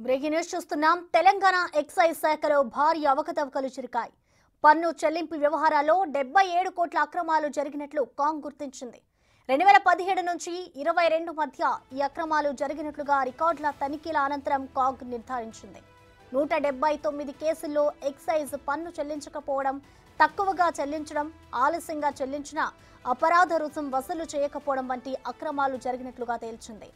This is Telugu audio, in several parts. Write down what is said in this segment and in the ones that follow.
బ్రేకింగ్ న్యూస్ చూస్తున్నాం. తెలంగాణ ఎక్సైజ్ శాఖలో భారీ అవకతవకలు చిరికాయి. పన్ను చెల్లింపు వ్యవహారాల్లో 77 కోట్ల అక్రమాలు జరిగినట్లు కాంగ్ గుర్తించింది. 2017 నుంచి 22 మధ్య ఈ అక్రమాలు జరిగినట్లుగా రికార్డుల తనిఖీల అనంతరం కాంగ్ నిర్ధారించింది. 179 కేసుల్లో ఎక్సైజ్ పన్ను చెల్లించకపోవడం, తక్కువగా చెల్లించడం, ఆలస్యంగా చెల్లించిన అపరాధ రుసుం వసూలు చేయకపోవడం వంటి అక్రమాలు జరిగినట్లుగా తేల్చింది.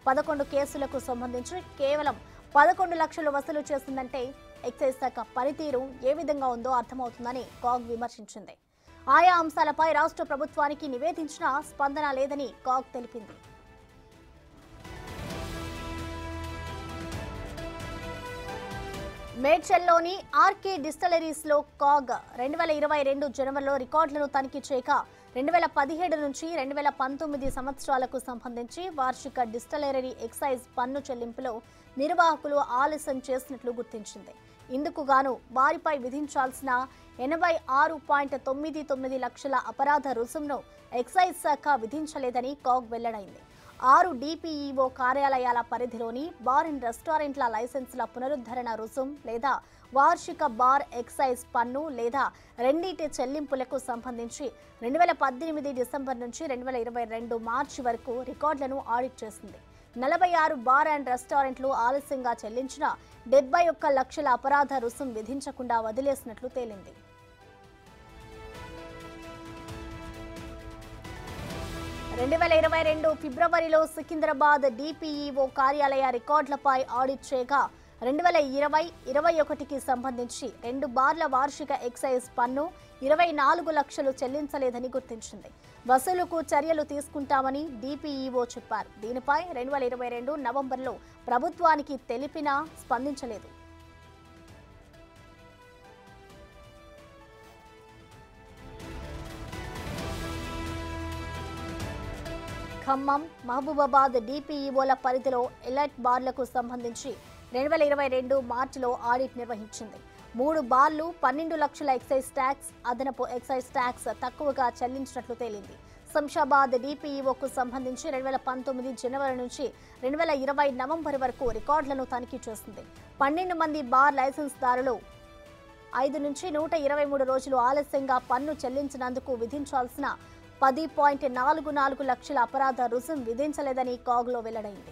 11 కేసులకు సంబంధించి కేవలం 11 లక్షలు వసూలు చేసిందంటే ఎక్సైజ్ శాఖ పనితీరు ఏ విధంగా ఉందో అర్థమవుతుందని కాగ్ విమర్శించింది. ఆయా అంశాలపై రాష్ట్ర ప్రభుత్వానికి నివేదించిన స్పందన లేదని కాగ్ తెలిపింది. మేడ్చల్లోని ఆర్కే డిస్టిలరీస్ లో కాగ్ 2022 జనవరిలో రికార్డులను తనిఖీ చేయగా 2017 నుంచి 2019 సంవత్సరాలకు సంబంధించి వార్షిక డిస్టిలరీ ఎక్సైజ్ పన్ను చెల్లింపులో నిర్వాహకులు ఆలస్యం చేసినట్లు గుర్తించింది. ఇందుకు గాను వారిపై విధించాల్సిన 86.99 లక్షల అపరాధ రుసుంను ఎక్సైజ్ శాఖ విధించలేదని కాగ్ వెల్లడైంది. 6 డిపిఈఓ కార్యాలయాల పరిధిలోని బార్ అండ్ రెస్టారెంట్ల లైసెన్సుల పునరుద్ధరణ రుసుం లేదా వార్షిక బార్ ఎక్సైజ్ పన్ను లేదా రెండింటి చెల్లింపులకు సంబంధించి 2018 డిసెంబర్ నుంచి 2022 మార్చి వరకు రికార్డులను ఆడిట్ చేసింది. 46 బార్ అండ్ రెస్టారెంట్లు ఆలస్యంగా చెల్లించిన 71 లక్షల అపరాధ రుసుం విధించకుండా వదిలేసినట్లు తేలింది. ఫిబ్రవరిలో సికింద్రాబాద్ డిపిఈఓ కార్యాలయ రికార్డులపై ఆడిట్ చేయగా 2020-21కి సంబంధించి 2 బార్ల వార్షిక ఎక్సైజ్ పన్ను 24 లక్షలు చెల్లించలేదని గుర్తించింది. వసూలుకు చర్యలు తీసుకుంటామని డిపిఈఓ చెప్పారు. దీనిపై 2022 నవంబర్లో ప్రభుత్వానికి తెలిపినా స్పందించలేదు. ఖమ్మం, మహబూబాబాద్ డిపిఈఓల పరిధిలో ఎలైట్ బార్లకు సంబంధించి 2022 మార్చిలో ఆడిట్ నిర్వహించింది. 3 బార్లు 12 లక్షల ఎక్సైజ్ ట్యాక్స్, అదనపు ఎక్సైజ్ ట్యాక్స్ తక్కువగా చెల్లించినట్లు తేలింది. శంషాబాద్ డిపిఈఓకు సంబంధించి 2019 జనవరి నుంచి 2020 నవంబర్ వరకు రికార్డులను తనిఖీ చేసింది. 12 మంది బార్ లైసెన్స్దారులు 5 నుంచి 123 రోజులు ఆలస్యంగా పన్ను చెల్లించినందుకు విధించాల్సిన 10.44 లక్షల అపరాధ రుసుం విధించలేదని కాగ్లో వెల్లడైంది.